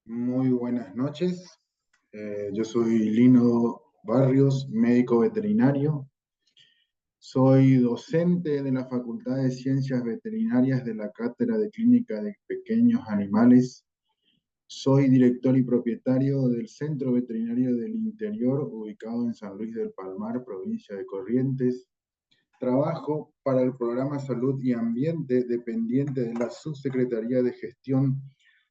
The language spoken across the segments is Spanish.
Muy buenas noches. Yo soy Lino Barrios, médico veterinario. Soy docente de la Facultad de Ciencias Veterinarias de la Cátedra de Clínica de Pequeños Animales. Soy director y propietario del Centro Veterinario del Interior, ubicado en San Luis del Palmar, provincia de Corrientes. Trabajo para el programa Salud y Ambiente, dependiente de la Subsecretaría de Gestión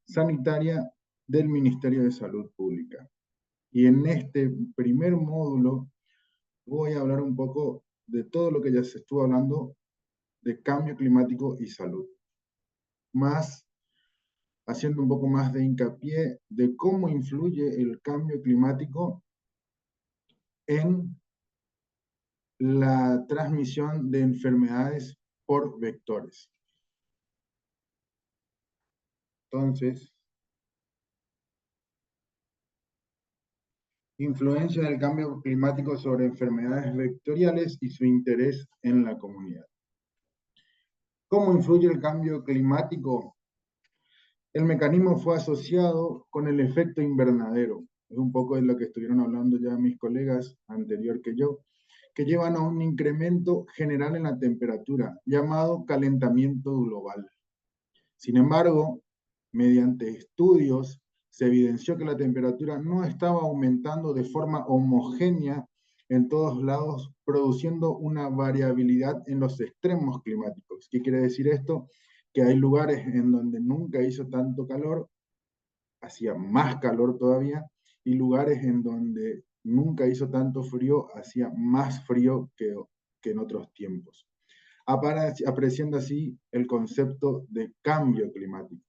Sanitaria del Ministerio de Salud Pública. Y en este primer módulo voy a hablar un poco de todo lo que ya se estuvo hablando de cambio climático y salud, más haciendo un poco más de hincapié de cómo influye el cambio climático en la transmisión de enfermedades por vectores. Entonces, influencia del cambio climático sobre enfermedades vectoriales y su interés en la comunidad. ¿Cómo influye el cambio climático? El mecanismo fue asociado con el efecto invernadero. Es un poco de lo que estuvieron hablando ya mis colegas anterior que yo, que llevan a un incremento general en la temperatura, llamado calentamiento global. Sin embargo, mediante estudios se evidenció que la temperatura no estaba aumentando de forma homogénea en todos lados, produciendo una variabilidad en los extremos climáticos. ¿Qué quiere decir esto? Que hay lugares en donde nunca hizo tanto calor, hacía más calor todavía, y lugares en donde nunca hizo tanto frío, hacía más frío que en otros tiempos, apreciando así el concepto de cambio climático.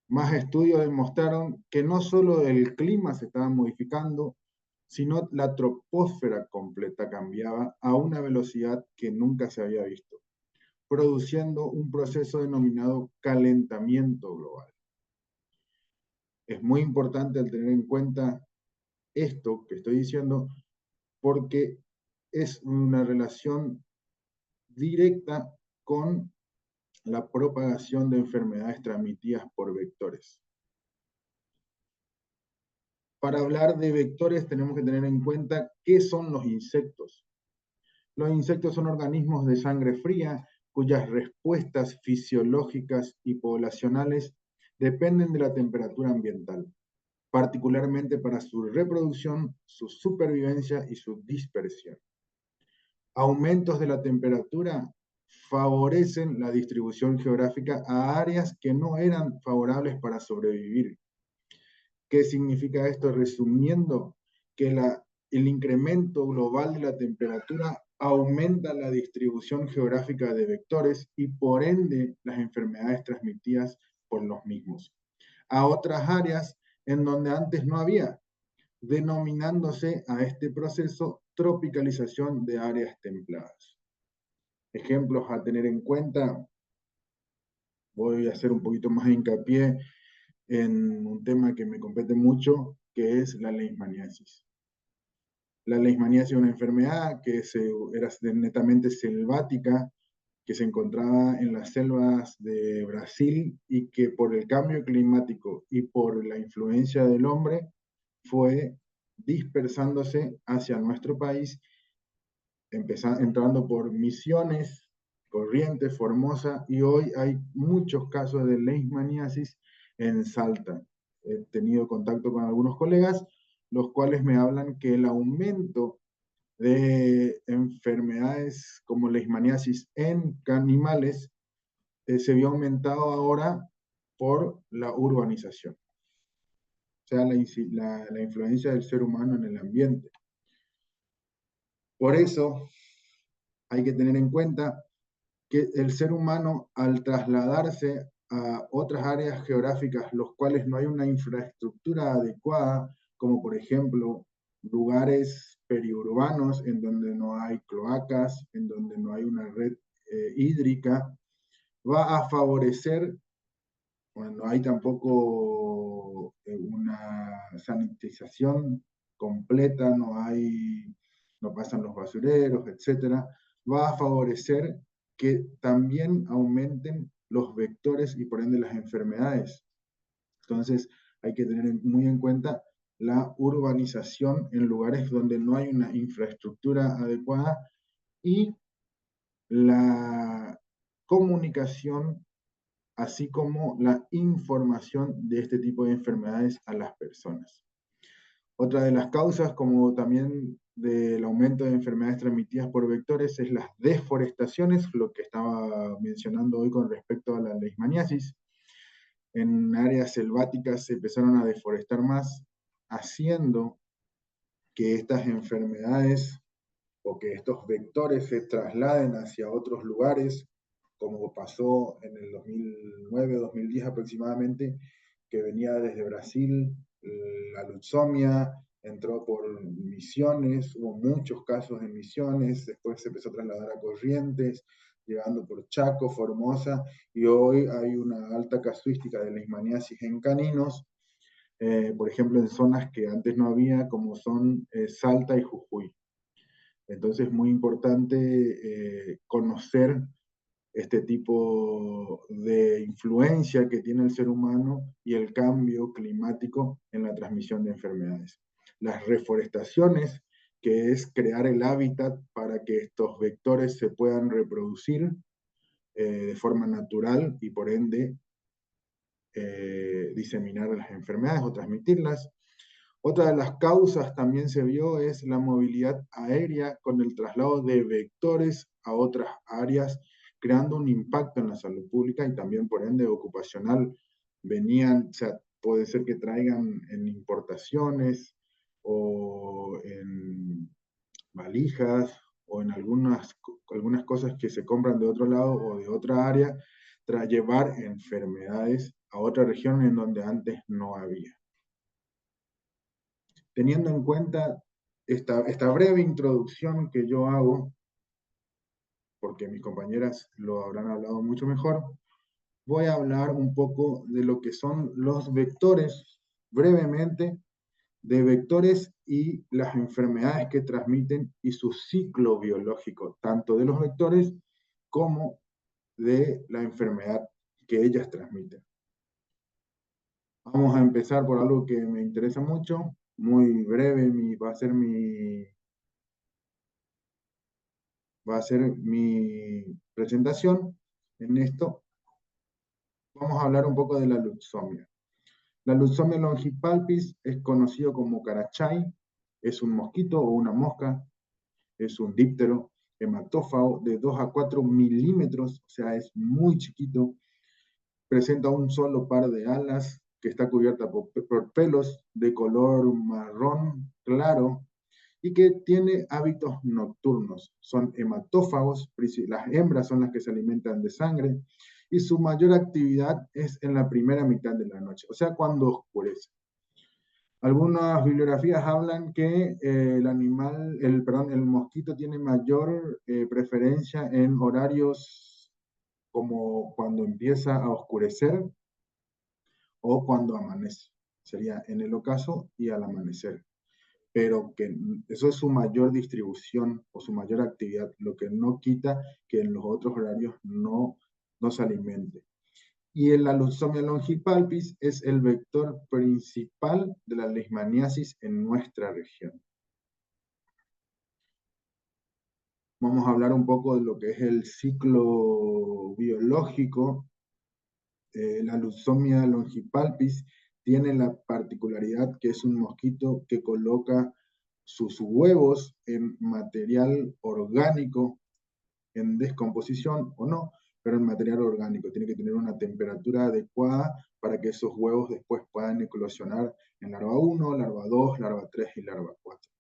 Más estudios demostraron que no solo el clima se estaba modificando, sino la troposfera completa cambiaba a una velocidad que nunca se había visto, produciendo un proceso denominado calentamiento global. Es muy importante tener en cuenta esto que estoy diciendo porque es una relación directa con la propagación de enfermedades transmitidas por vectores. Para hablar de vectores tenemos que tener en cuenta qué son los insectos. Los insectos son organismos de sangre fría cuyas respuestas fisiológicas y poblacionales dependen de la temperatura ambiental, particularmente para su reproducción, su supervivencia y su dispersión. Aumentos de la temperatura favorecen la distribución geográfica a áreas que no eran favorables para sobrevivir. ¿Qué significa esto? Resumiendo, que el incremento global de la temperatura aumenta la distribución geográfica de vectores y por ende las enfermedades transmitidas por los mismos a otras áreas en donde antes no había, denominándose a este proceso tropicalización de áreas templadas. Ejemplos a tener en cuenta, voy a hacer un poquito más de hincapié en un tema que me compete mucho, que es la leishmaniasis. La leishmaniasis es una enfermedad que era netamente selvática, que se encontraba en las selvas de Brasil y que por el cambio climático y por la influencia del hombre fue dispersándose hacia nuestro país, entrando por Misiones, Corrientes, Formosa, y hoy hay muchos casos de leishmaniasis en Salta. He tenido contacto con algunos colegas, los cuales me hablan que el aumento de enfermedades como leishmaniasis en animales se vio aumentado ahora por la urbanización, o sea, la influencia del ser humano en el ambiente. Por eso hay que tener en cuenta que el ser humano, al trasladarse a otras áreas geográficas, los cuales no hay una infraestructura adecuada, como por ejemplo lugares periurbanos en donde no hay cloacas, en donde no hay una red hídrica, va a favorecer, bueno, no hay tampoco una sanitización completa, no pasan los basureros, etcétera, va a favorecer que también aumenten los vectores y por ende las enfermedades. Entonces, hay que tener muy en cuenta la urbanización en lugares donde no hay una infraestructura adecuada y la comunicación, así como la información de este tipo de enfermedades a las personas. Otra de las causas, como también del aumento de enfermedades transmitidas por vectores, es las deforestaciones, lo que estaba mencionando hoy con respecto a la leishmaniasis. En áreas selváticas se empezaron a deforestar más, haciendo que estas enfermedades o que estos vectores se trasladen hacia otros lugares, como pasó en el 2009-2010 aproximadamente, que venía desde Brasil, la lutzomia, entró por Misiones, hubo muchos casos en Misiones, después se empezó a trasladar a Corrientes, llegando por Chaco, Formosa, y hoy hay una alta casuística de leishmaniasis en caninos, por ejemplo, en zonas que antes no había, como son Salta y Jujuy. Entonces es muy importante conocer este tipo de influencia que tiene el ser humano y el cambio climático en la transmisión de enfermedades. Las reforestaciones, que es crear el hábitat para que estos vectores se puedan reproducir de forma natural y por ende diseminar las enfermedades o transmitirlas. Otra de las causas también se vio es la movilidad aérea con el traslado de vectores a otras áreas, creando un impacto en la salud pública y también por ende ocupacional. Venían, o sea, puede ser que traigan en importaciones o en valijas o en algunas cosas que se compran de otro lado o de otra área, tras llevar enfermedades a otra región en donde antes no había. Teniendo en cuenta esta breve introducción que yo hago, porque mis compañeras lo habrán hablado mucho mejor, voy a hablar un poco de lo que son los vectores, brevemente, de vectores y las enfermedades que transmiten y su ciclo biológico, tanto de los vectores como de la enfermedad que ellas transmiten. Vamos a empezar por algo que me interesa mucho, muy breve, va a ser mi presentación en esto. Vamos a hablar un poco de la lutzomia. La lutzomia longipalpis es conocido como carachay, es un mosquito o una mosca, es un díptero hematófago de 2 a 4 milímetros, o sea, es muy chiquito, presenta un solo par de alas que está cubierta por pelos de color marrón claro y que tiene hábitos nocturnos. Son hematófagos, las hembras son las que se alimentan de sangre y su mayor actividad es en la primera mitad de la noche, o sea, cuando oscurece. Algunas bibliografías hablan que el mosquito tiene mayor preferencia en horarios como cuando empieza a oscurecer o cuando amanece. Sería en el ocaso y al amanecer. Pero que eso es su mayor distribución o su mayor actividad, lo que no quita que en los otros horarios no se alimente. Y la Lutzomia longipalpis es el vector principal de la leishmaniasis en nuestra región. Vamos a hablar un poco de lo que es el ciclo biológico. La Lutzomia longipalpis tiene la particularidad que es un mosquito que coloca sus huevos en material orgánico, en descomposición o no, pero en material orgánico. Tiene que tener una temperatura adecuada para que esos huevos después puedan eclosionar en larva 1, larva 2, larva 3 y larva 4.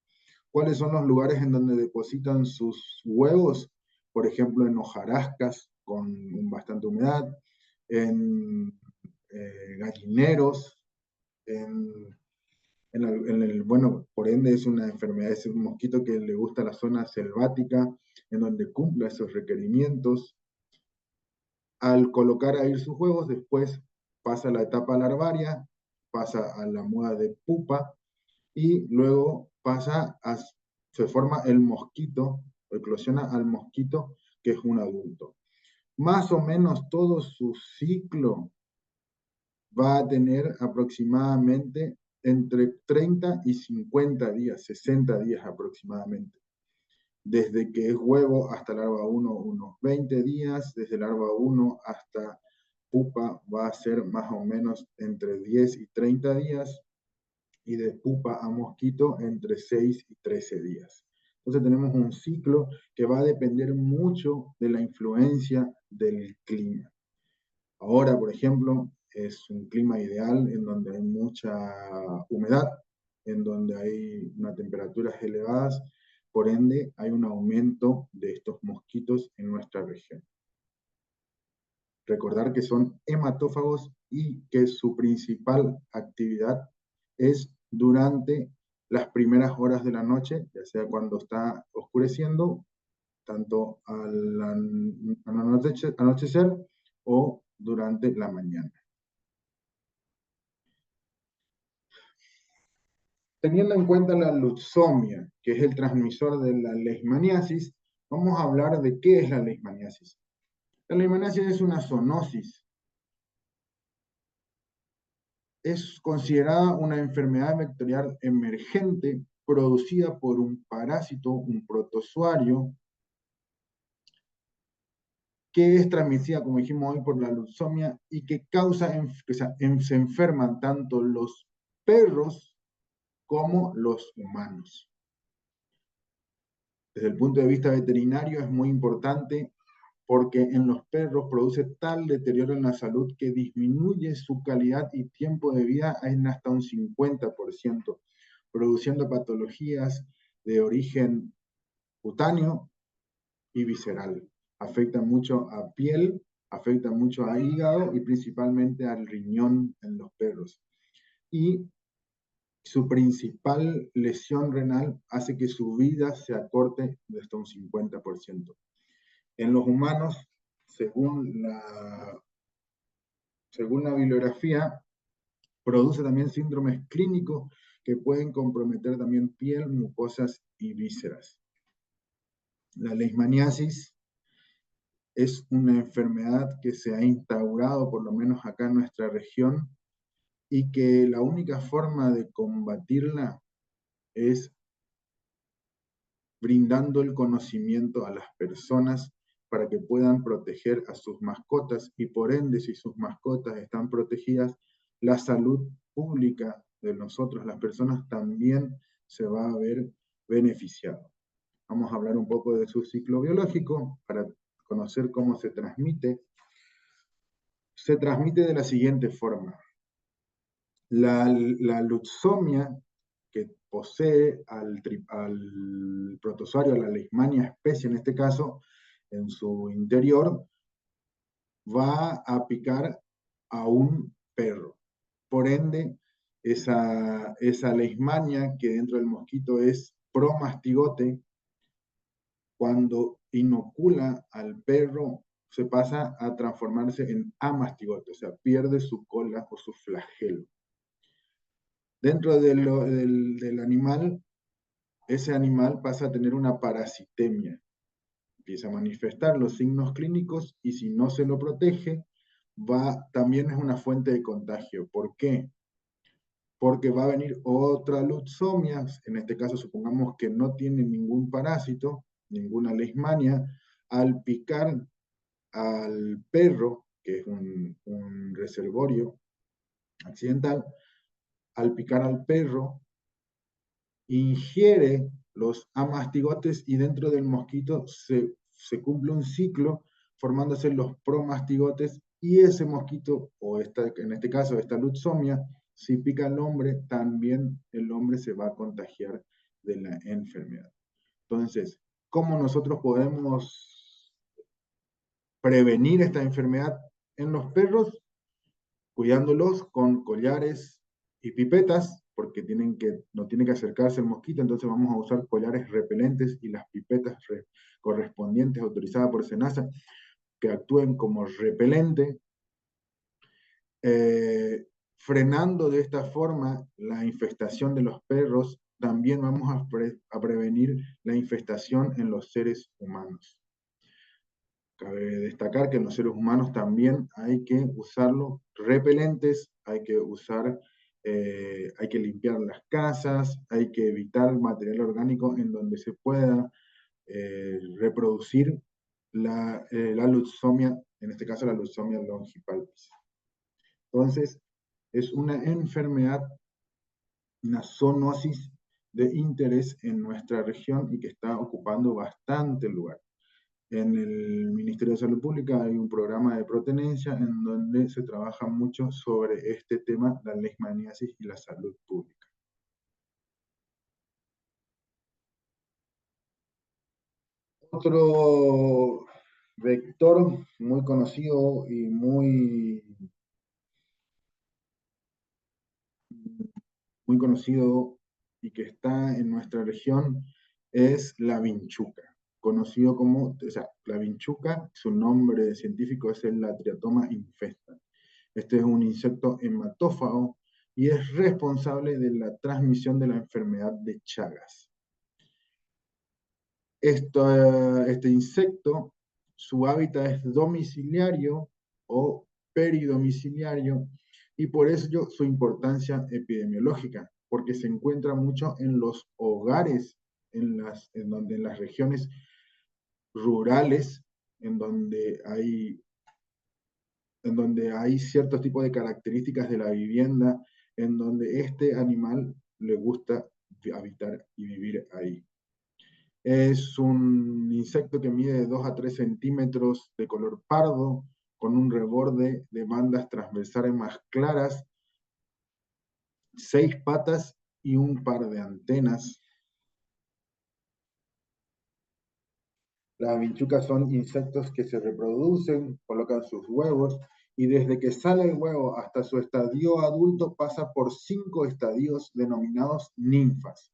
¿Cuáles son los lugares en donde depositan sus huevos? Por ejemplo, en hojarascas con bastante humedad, en gallineros, bueno, por ende es una enfermedad, es un mosquito que le gusta la zona selvática, en donde cumpla esos requerimientos. Al colocar ahí sus huevos, después pasa a la etapa larvaria, pasa a la muda de pupa, y luego se forma el mosquito, eclosiona al mosquito, que es un adulto. Más o menos todo su ciclo va a tener aproximadamente entre 30 y 50 días, 60 días aproximadamente. Desde que es huevo hasta larva 1, unos 20 días, desde larva 1 hasta pupa va a ser más o menos entre 10 y 30 días, y de pupa a mosquito entre 6 y 13 días. Entonces tenemos un ciclo que va a depender mucho de la influencia del clima. Ahora, por ejemplo, es un clima ideal en donde hay mucha humedad, en donde hay unas temperaturas elevadas, por ende hay un aumento de estos mosquitos en nuestra región. Recordar que son hematófagos y que su principal actividad es durante las primeras horas de la noche, ya sea cuando está oscureciendo, tanto al anochecer o durante la mañana. Teniendo en cuenta la luxomia, que es el transmisor de la leishmaniasis, vamos a hablar de qué es la leishmaniasis. La leishmaniasis es una zoonosis. Es considerada una enfermedad vectorial emergente producida por un parásito, un protozoario, que es transmitida, como dijimos hoy, por la luxomia y que causa, se enferman tanto los perros como los humanos. Desde el punto de vista veterinario es muy importante porque en los perros produce tal deterioro en la salud que disminuye su calidad y tiempo de vida en hasta un 50%, produciendo patologías de origen cutáneo y visceral. Afecta mucho a piel, afecta mucho a hígado y principalmente al riñón en los perros. Y su principal lesión renal hace que su vida se acorte de hasta un 50%. En los humanos, según la bibliografía, produce también síndromes clínicos que pueden comprometer también piel, mucosas y vísceras. La leishmaniasis es una enfermedad que se ha instaurado, por lo menos acá en nuestra región, y que la única forma de combatirla es brindando el conocimiento a las personas para que puedan proteger a sus mascotas y por ende, si sus mascotas están protegidas, la salud pública de nosotros, las personas, también se va a ver beneficiada. Vamos a hablar un poco de su ciclo biológico para conocer cómo se transmite. Se transmite de la siguiente forma. La luxomia, que posee al protozoario, a la leishmania especie en este caso, en su interior, va a picar a un perro. Por ende, esa leishmania que dentro del mosquito es promastigote, cuando inocula al perro, se pasa a transformarse en amastigote, o sea, pierde su cola o su flagelo. Dentro del animal, ese animal pasa a tener una parasitemia. Empieza a manifestar los signos clínicos y si no se lo protege, también es una fuente de contagio. ¿Por qué? Porque va a venir otra luxomia, en este caso supongamos que no tiene ningún parásito, ninguna leishmania, al picar al perro, que es un reservorio accidental, al picar al perro, ingiere los amastigotes y dentro del mosquito se cumple un ciclo formándose los promastigotes y ese mosquito, en este caso esta luxomia, si pica al hombre, también el hombre se va a contagiar de la enfermedad. Entonces, ¿cómo nosotros podemos prevenir esta enfermedad en los perros? Cuidándolos con collares y pipetas, porque no tiene que acercarse el mosquito, entonces vamos a usar collares repelentes y las pipetas correspondientes autorizadas por SENASA que actúen como repelente, frenando de esta forma la infestación de los perros. También vamos a prevenir la infestación en los seres humanos. Cabe destacar que en los seres humanos también hay que usarlo repelentes hay que usar, hay que limpiar las casas, hay que evitar material orgánico en donde se pueda reproducir la luxomia, en este caso la luxomia longipalpis. Entonces, es una enfermedad, una zoonosis de interés en nuestra región y que está ocupando bastante lugar. En el Ministerio de Salud Pública hay un programa de protenencia en donde se trabaja mucho sobre este tema, la leishmaniasis y la salud pública. Otro vector muy conocido y muy conocido y que está en nuestra región es la vinchuca, conocido como, o sea, la vinchuca, su nombre científico es el Latriatoma infesta. Este es un insecto hematófago y es responsable de la transmisión de la enfermedad de Chagas. Este insecto, su hábitat es domiciliario o peridomiciliario y por ello su importancia epidemiológica, porque se encuentra mucho en los hogares, en las regiones rurales, en donde hay ciertos tipos de características de la vivienda, en donde este animal le gusta habitar y vivir ahí. Es un insecto que mide de 2 a 3 centímetros, de color pardo, con un reborde de bandas transversales más claras, 6 patas y un par de antenas. Las vinchucas son insectos que se reproducen, colocan sus huevos y desde que sale el huevo hasta su estadio adulto pasa por 5 estadios denominados ninfas,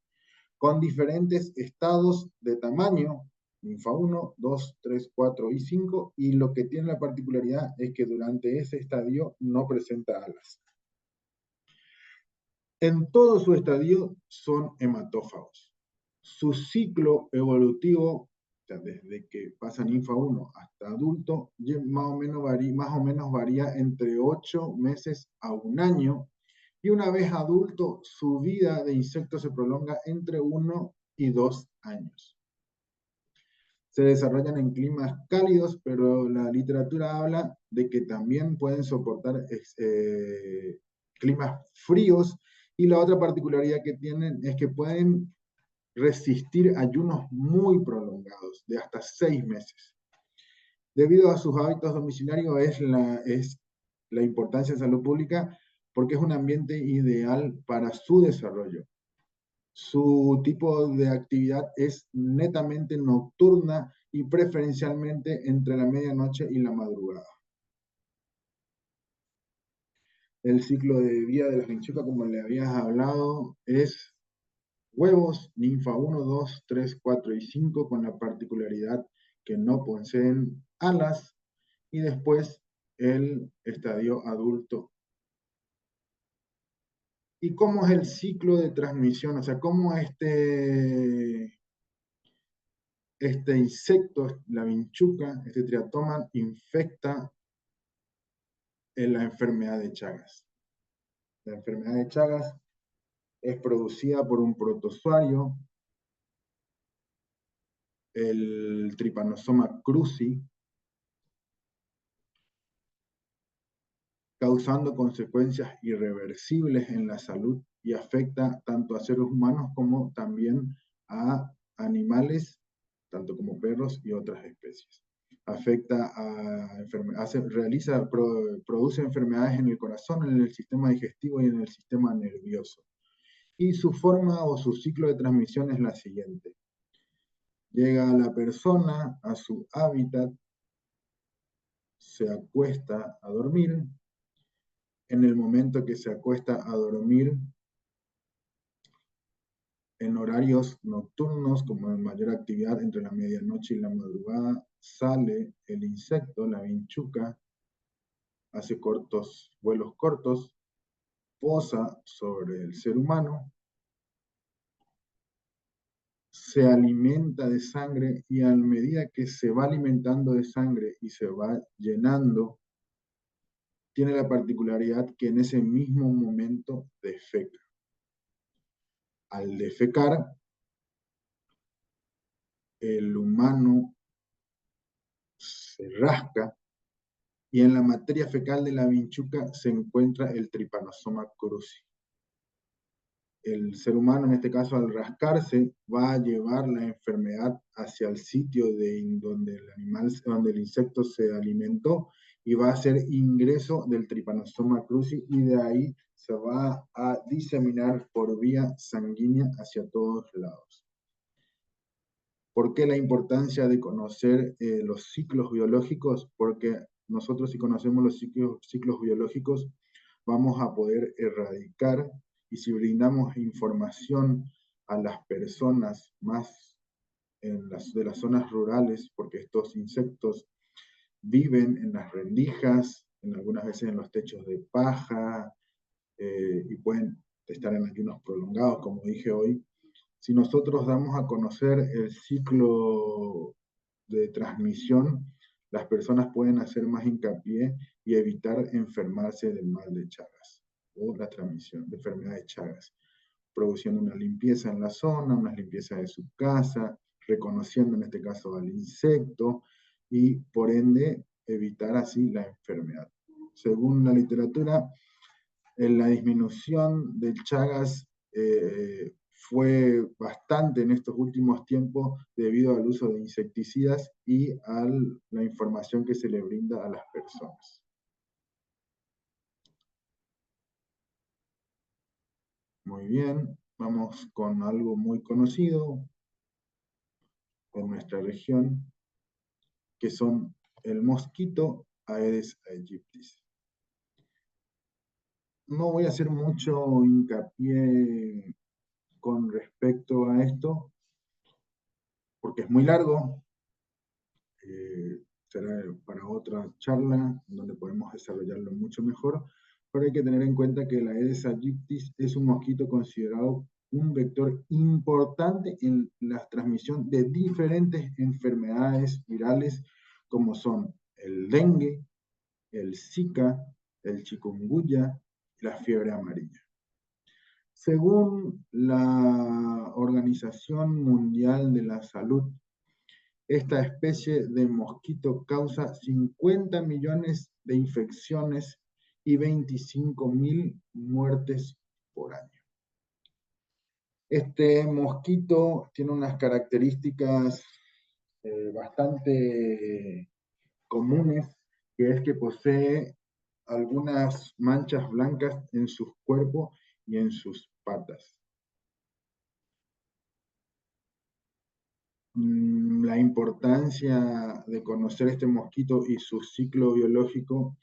con diferentes estados de tamaño, ninfa 1, 2, 3, 4 y 5, y lo que tiene la particularidad es que durante ese estadio no presenta alas. En todo su estadio son hematófagos. Su ciclo evolutivo, o sea, desde que pasa ninfa 1 hasta adulto, más o menos varía entre 8 meses a un año, y una vez adulto, su vida de insecto se prolonga entre 1 y 2 años. Se desarrollan en climas cálidos, pero la literatura habla de que también pueden soportar climas fríos, y la otra particularidad que tienen es que pueden resistir ayunos muy prolongados, de hasta 6 meses. Debido a sus hábitos domiciliarios es la importancia de salud pública, porque es un ambiente ideal para su desarrollo. Su tipo de actividad es netamente nocturna y preferencialmente entre la medianoche y la madrugada. El ciclo de vida de las vinchucas, como le habías hablado, es huevos, ninfa 1, 2, 3, 4 y 5, con la particularidad que no poseen alas, y después el estadio adulto. ¿Y cómo es el ciclo de transmisión? O sea, cómo este insecto, la vinchuca, este triatoma, infecta en la enfermedad de Chagas. La enfermedad de Chagas es producida por un protozoario, el Trypanosoma cruzi, causando consecuencias irreversibles en la salud y afecta tanto a seres humanos como también a animales, tanto como perros y otras especies. Afecta a produce enfermedades en el corazón, en el sistema digestivo y en el sistema nervioso. Y su forma o su ciclo de transmisión es la siguiente. Llega a la persona, a su hábitat, se acuesta a dormir. En el momento que se acuesta a dormir, en horarios nocturnos, como en mayor actividad entre la medianoche y la madrugada, sale el insecto, la vinchuca, hace vuelos cortos, posa sobre el ser humano, se alimenta de sangre y a medida que se va alimentando de sangre y se va llenando tiene la particularidad que en ese mismo momento defeca. Al defecar, el humano se rasca y en la materia fecal de la vinchuca se encuentra el Trypanosoma cruzi. El ser humano, en este caso, al rascarse, va a llevar la enfermedad hacia el sitio donde el insecto se alimentó y va a hacer ingreso del Trypanosoma cruzi y de ahí se va a diseminar por vía sanguínea hacia todos lados. ¿Por qué la importancia de conocer los ciclos biológicos? Porque nosotros, si conocemos los ciclos biológicos, vamos a poder erradicar, y si brindamos información a las personas más de las zonas rurales, porque estos insectos viven en las rendijas, en algunas veces en los techos de paja, y pueden estar en ayunos prolongados, como dije hoy. Si nosotros damos a conocer el ciclo de transmisión, las personas pueden hacer más hincapié y evitar enfermarse del mal de Chagas o la transmisión de enfermedad de Chagas, produciendo una limpieza en la zona, una limpieza de su casa, reconociendo en este caso al insecto y por ende evitar así la enfermedad. Según la literatura, en la disminución del Chagas fue bastante en estos últimos tiempos debido al uso de insecticidas y a la información que se le brinda a las personas. Muy bien, vamos con algo muy conocido en nuestra región, que son el mosquito Aedes aegypti. No voy a hacer mucho hincapié con respecto a esto, porque es muy largo, será para otra charla donde podemos desarrollarlo mucho mejor, pero hay que tener en cuenta que la Aedes aegypti es un mosquito considerado un vector importante en la transmisión de diferentes enfermedades virales como son el dengue, el Zika, el chikungunya y la fiebre amarilla. Según la Organización Mundial de la Salud, esta especie de mosquito causa 50 millones de infecciones y 25.000 muertes por año. Este mosquito tiene unas características bastante comunes, que es que posee algunas manchas blancas en su cuerpo y en sus patas. La importancia de conocer este mosquito y su ciclo biológico,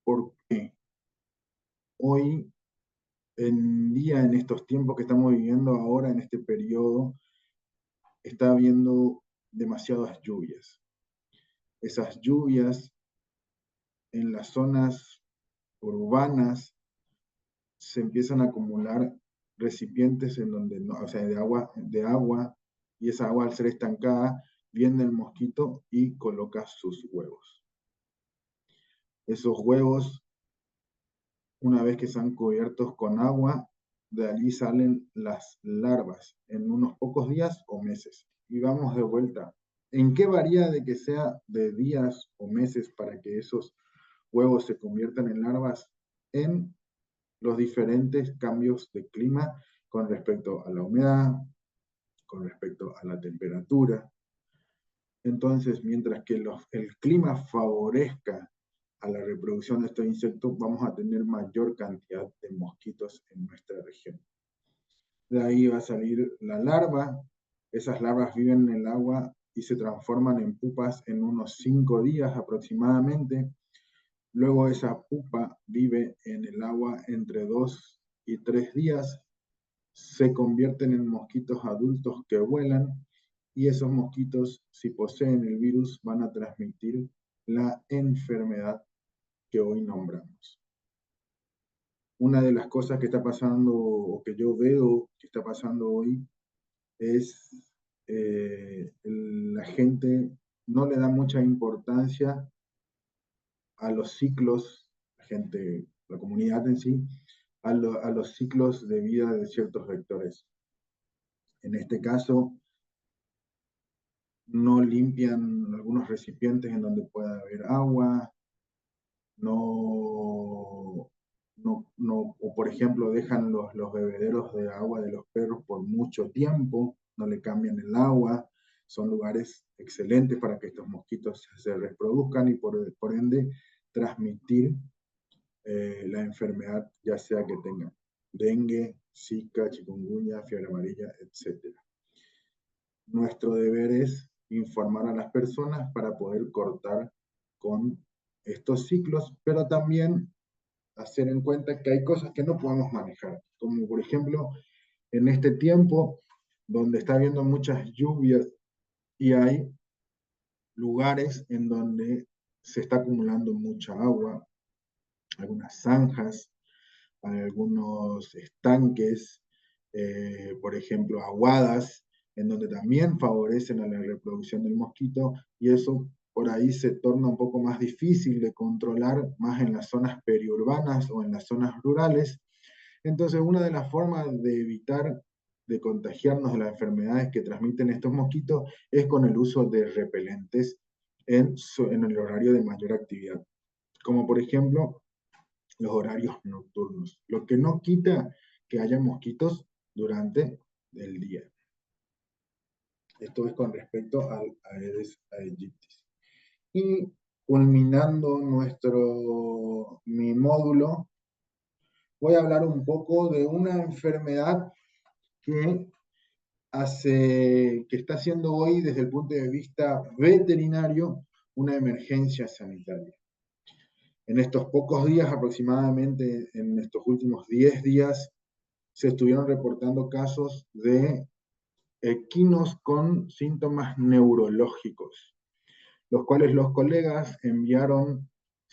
porque hoy en día, en estos tiempos que estamos viviendo ahora, en este periodo, está habiendo demasiadas lluvias. Esas lluvias en las zonas urbanas se empiezan a acumular recipientes en donde no, o sea, de agua, y esa agua al ser estancada, viene el mosquito y coloca sus huevos. Esos huevos, una vez que están cubiertos con agua, de allí salen las larvas en unos pocos días o meses. Y vamos de vuelta. ¿En qué varía de que sea de días o meses para que esos huevos se conviertan en larvas? En los diferentes cambios de clima con respecto a la humedad, con respecto a la temperatura. Entonces, mientras que el clima favorezca a la reproducción de estos insectos, vamos a tener mayor cantidad de mosquitos en nuestra región. De ahí va a salir la larva. Esas larvas viven en el agua y se transforman en pupas en unos 5 días aproximadamente. Luego esa pupa vive en el agua entre 2 y 3 días, se convierten en mosquitos adultos que vuelan y esos mosquitos, si poseen el virus, van a transmitir la enfermedad que hoy nombramos. Una de las cosas que está pasando, o que yo veo que está pasando hoy, es la gente no le da mucha importancia a los ciclos, la comunidad en sí, a los ciclos de vida de ciertos vectores. En este caso, no limpian algunos recipientes en donde pueda haber agua, no, o por ejemplo dejan los bebederos de agua de los perros por mucho tiempo, no le cambian el agua, son lugares excelentes para que estos mosquitos se reproduzcan y por ende transmitir la enfermedad, ya sea que tengan dengue, zika, chikungunya, fiebre amarilla, etc. Nuestro deber es informar a las personas para poder cortar con estos ciclos, pero también hacer en cuenta que hay cosas que no podemos manejar, como por ejemplo en este tiempo donde está habiendo muchas lluvias y hay lugares en donde se está acumulando mucha agua, algunas zanjas, algunos estanques, por ejemplo, aguadas, en donde también favorecen a la reproducción del mosquito, y eso por ahí se torna un poco más difícil de controlar, más en las zonas periurbanas o en las zonas rurales. Entonces, una de las formas de evitar de contagiarnos de las enfermedades que transmiten estos mosquitos es con el uso de repelentes en el horario de mayor actividad, como por ejemplo los horarios nocturnos, lo que no quita que haya mosquitos durante el día. Esto es con respecto al Aedes aegypti. Y culminando mi módulo, voy a hablar un poco de una enfermedad que está siendo hoy, desde el punto de vista veterinario, una emergencia sanitaria. En estos pocos días, aproximadamente en estos últimos 10 días, se estuvieron reportando casos de equinos con síntomas neurológicos, los cuales los colegas enviaron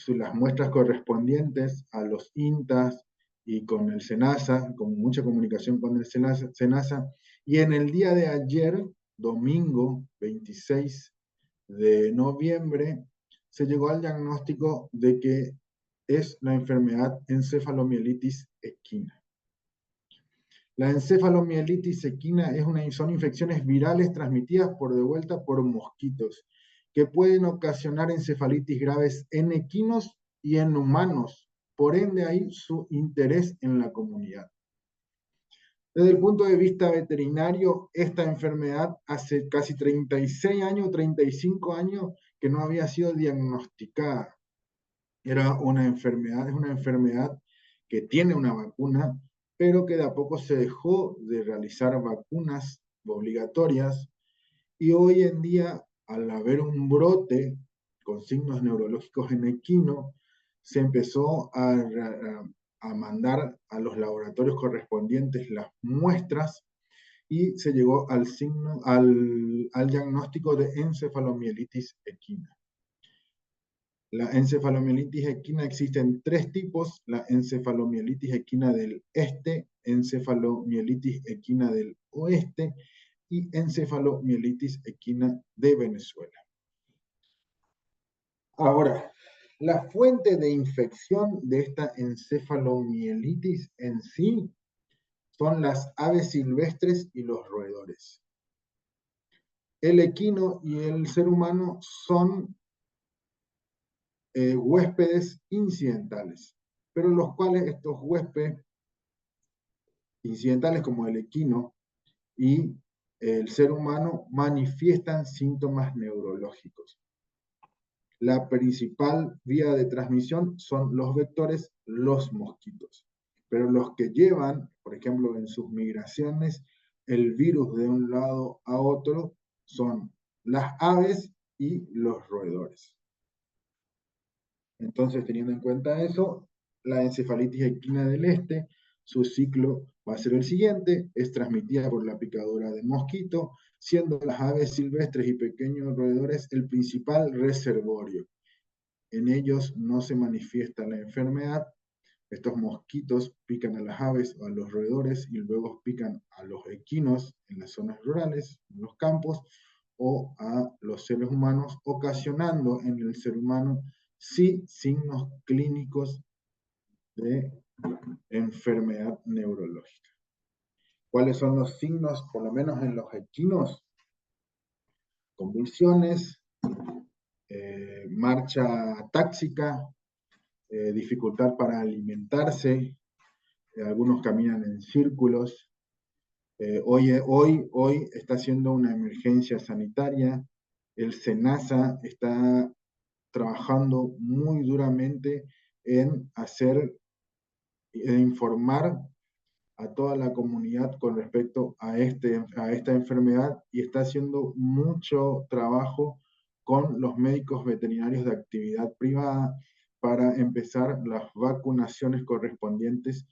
las muestras correspondientes a los INTAs y con el SENASA, con mucha comunicación con el SENASA, y en el día de ayer, domingo 26 de noviembre, se llegó al diagnóstico de que es la enfermedad encefalomielitis equina. La encefalomielitis equina son infecciones virales transmitidas de vuelta por mosquitos, que pueden ocasionar encefalitis graves en equinos y en humanos. Por ende, ahí su interés en la comunidad. Desde el punto de vista veterinario, esta enfermedad hace casi 36 años, 35 años que no había sido diagnosticada. Es una enfermedad que tiene una vacuna, pero que de a poco se dejó de realizar vacunas obligatorias, y hoy en día, al haber un brote con signos neurológicos en equino, se empezó a mandar a los laboratorios correspondientes las muestras y se llegó al diagnóstico de encefalomielitis equina. La encefalomielitis equina existen 3 tipos: la encefalomielitis equina del este, encefalomielitis equina del oeste y encefalomielitis equina de Venezuela. Ahora, la fuente de infección de esta encefalomielitis en sí son las aves silvestres y los roedores. El equino y el ser humano son huéspedes incidentales, pero los cuales estos huéspedes incidentales como el equino y el ser humano manifiestan síntomas neurológicos. La principal vía de transmisión son los vectores, los mosquitos, pero los que llevan, por ejemplo, en sus migraciones, el virus de un lado a otro son las aves y los roedores. Entonces, teniendo en cuenta eso, la encefalitis equina del este, su ciclo va a ser el siguiente: es transmitida por la picadura de mosquito, siendo las aves silvestres y pequeños roedores el principal reservorio. En ellos no se manifiesta la enfermedad. Estos mosquitos pican a las aves o a los roedores y luego pican a los equinos en las zonas rurales, en los campos, o a los seres humanos, ocasionando en el ser humano sí signos clínicos de enfermedad neurológica. ¿Cuáles son los signos, por lo menos en los equinos? Convulsiones, marcha táxica, dificultad para alimentarse, algunos caminan en círculos. Hoy está siendo una emergencia sanitaria. El SENASA está trabajando muy duramente en informar a toda la comunidad con respecto a esta enfermedad y está haciendo mucho trabajo con los médicos veterinarios de actividad privada para empezar las vacunaciones correspondientes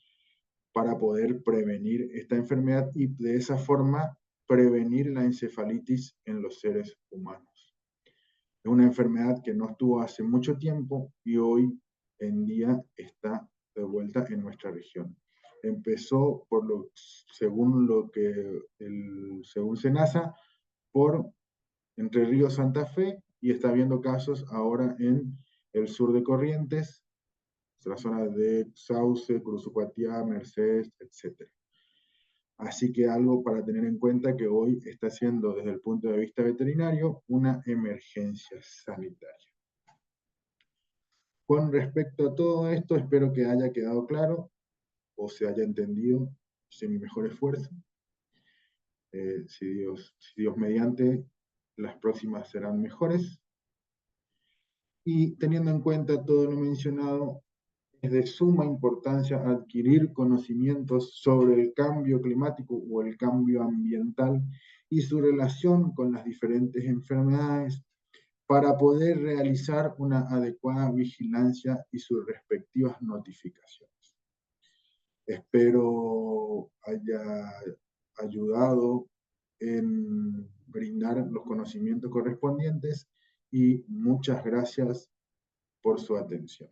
para poder prevenir esta enfermedad y de esa forma prevenir la encefalitis en los seres humanos. Es una enfermedad que no estuvo hace mucho tiempo y hoy en día está de vuelta en nuestra región. Empezó, según SENASA, por Entre Ríos, Santa Fe, y está habiendo casos ahora en el sur de Corrientes, la zona de Sauce, Curuzucuatiá, Mercedes, etc. Así que algo para tener en cuenta que hoy está siendo, desde el punto de vista veterinario, una emergencia sanitaria. Con respecto a todo esto, espero que haya quedado claro o se haya entendido sin mi mejor esfuerzo. Si Dios mediante, las próximas serán mejores. Y teniendo en cuenta todo lo mencionado, es de suma importancia adquirir conocimientos sobre el cambio climático o el cambio ambiental y su relación con las diferentes enfermedades para poder realizar una adecuada vigilancia y sus respectivas notificaciones. Espero haya ayudado en brindar los conocimientos correspondientes y muchas gracias por su atención.